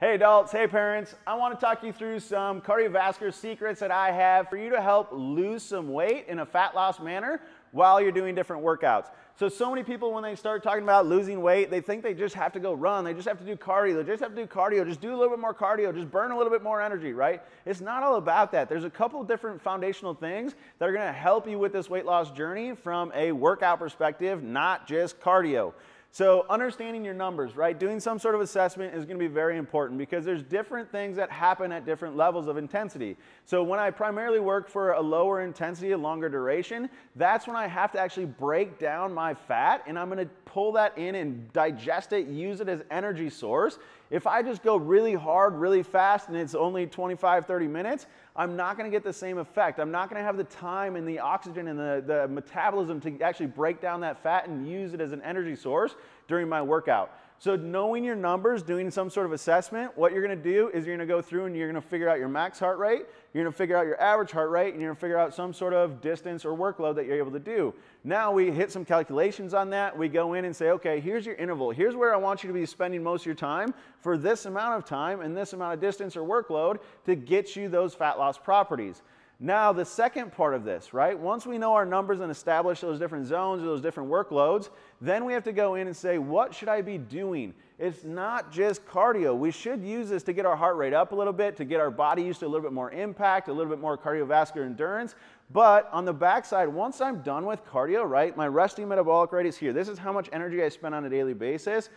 Hey adults, hey parents, I want to talk you through some cardiovascular secrets that I have for you to help lose some weight in a fat loss manner while you're doing different workouts. So many people when they start talking about losing weight, they think they just have to go run, they just have to do cardio, just do a little bit more cardio, just burn a little bit more energy, right? It's not all about that. There's a couple different foundational things that are going to help you with this weight loss journey from a workout perspective, not just cardio. So understanding your numbers, right? Doing some sort of assessment is going to be very important because there's different things that happen at different levels of intensity. So when I primarily work for a lower intensity, a longer duration, that's when I have to actually break down my fat and I'm going to pull that in and digest it, use it as energy source. If I just go really hard, really fast, and it's only 25, 30 minutes, I'm not going to get the same effect. I'm not going to have the time and the oxygen and the metabolism to actually break down that fat and use it as an energy source during my workout. So knowing your numbers, doing some sort of assessment, what you're going to do is you're going to go through and you're going to figure out your max heart rate, you're going to figure out your average heart rate, and you're going to figure out some sort of distance or workload that you're able to do. Now we hit some calculations on that. We go in and say, okay, here's your interval. Here's where I want you to be spending most of your time for this amount of time and this amount of distance or workload to get you those fat loss properties. Now, the second part of this, right? Once we know our numbers and establish those different zones or those different workloads, then we have to go in and say, what should I be doing? It's not just cardio. We should use this to get our heart rate up a little bit, to get our body used to a little bit more impact, a little bit more cardiovascular endurance. But on the backside, once I'm done with cardio, right, my resting metabolic rate is here. This is how much energy I spend on a daily basis.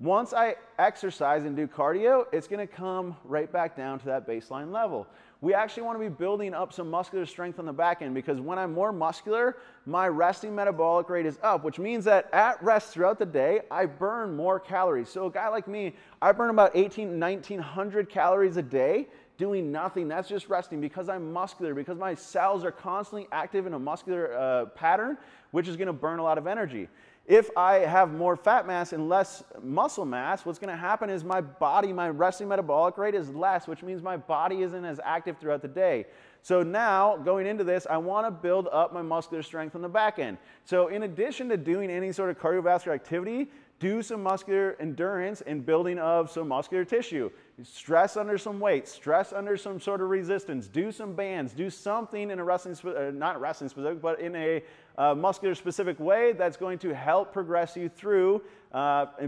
Once I exercise and do cardio, it's going to come right back down to that baseline level. We actually want to be building up some muscular strength on the back end because when I'm more muscular, my resting metabolic rate is up, which means that at rest throughout the day, I burn more calories. So a guy like me, I burn about 1900 calories a day doing nothing. That's just resting because I'm muscular, because my cells are constantly active in a muscular pattern, which is going to burn a lot of energy. If I have more fat mass and less muscle mass, what's going to happen is my body, my resting metabolic rate is less, which means my body isn't as active throughout the day. So now, going into this, I want to build up my muscular strength on the back end. So in addition to doing any sort of cardiovascular activity, do some muscular endurance and building of some muscular tissue. Stress under some weight, stress under some sort of resistance, do some bands, do something in a wrestling, not wrestling specific, but in a muscular specific way that's going to help progress you through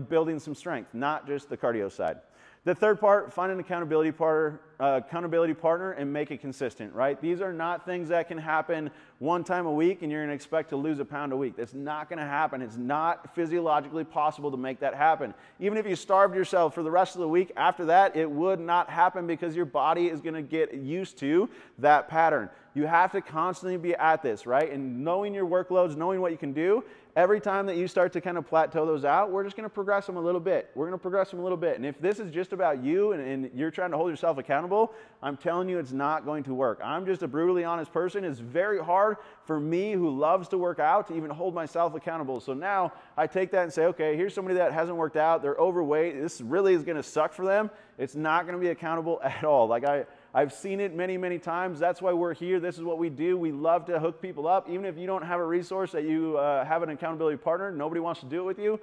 building some strength, not just the cardio side. The third part, find an accountability partner and make it consistent, right? These are not things that can happen one time a week and you're going to expect to lose a pound a week. That's not going to happen. It's not physiologically possible to make that happen. Even if you starved yourself for the rest of the week after that, it would not happen because your body is going to get used to that pattern. You have to constantly be at this, right? And knowing your workloads, knowing what you can do, every time that you start to kind of plateau those out, we're just going to progress them a little bit. We're going to progress them a little bit. And if this is just about you and you're trying to hold yourself accountable, I'm telling you it's not going to work. I'm just a brutally honest person. It's very hard for me who loves to work out to even hold myself accountable. So now I take that and say, okay, here's somebody that hasn't worked out. They're overweight. This really is going to suck for them. It's not going to be accountable at all. Like I've seen it many, many times. That's why we're here. This is what we do. We love to hook people up. Even if you don't have a resource that you have an accountability partner, nobody wants to do it with you,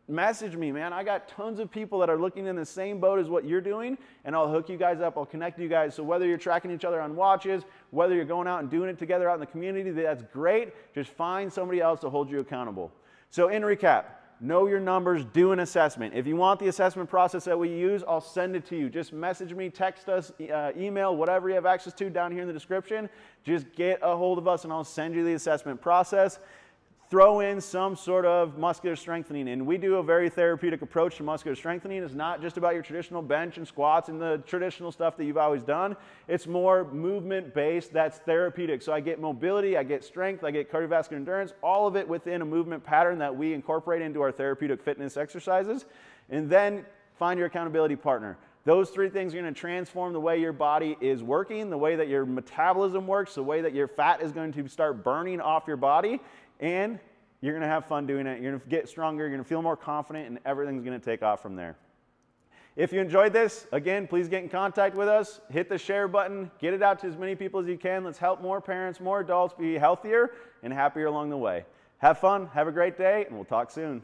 message me, man. I got tons of people that are looking in the same boat as what you're doing, and I'll hook you guys up. I'll connect you guys. So whether you're tracking each other on watches, whether you're going out and doing it together out in the community, that's great. Just find somebody else to hold you accountable. So in recap, know your numbers, do an assessment. If you want the assessment process that we use, I'll send it to you. Just message me, text us, email, whatever you have access to down here in the description. Just get a hold of us and I'll send you the assessment process. Throw in some sort of muscular strengthening. And we do a very therapeutic approach to muscular strengthening. It's not just about your traditional bench and squats and the traditional stuff that you've always done. It's more movement-based that's therapeutic. So I get mobility, I get strength, I get cardiovascular endurance, all of it within a movement pattern that we incorporate into our therapeutic fitness exercises. And then find your accountability partner. Those three things are going to transform the way your body is working, the way that your metabolism works, the way that your fat is going to start burning off your body. And you're going to have fun doing it. You're going to get stronger. You're going to feel more confident, and everything's going to take off from there. If you enjoyed this, again, please get in contact with us. Hit the share button. Get it out to as many people as you can. Let's help more parents, more adults be healthier and happier along the way. Have fun. Have a great day, and we'll talk soon.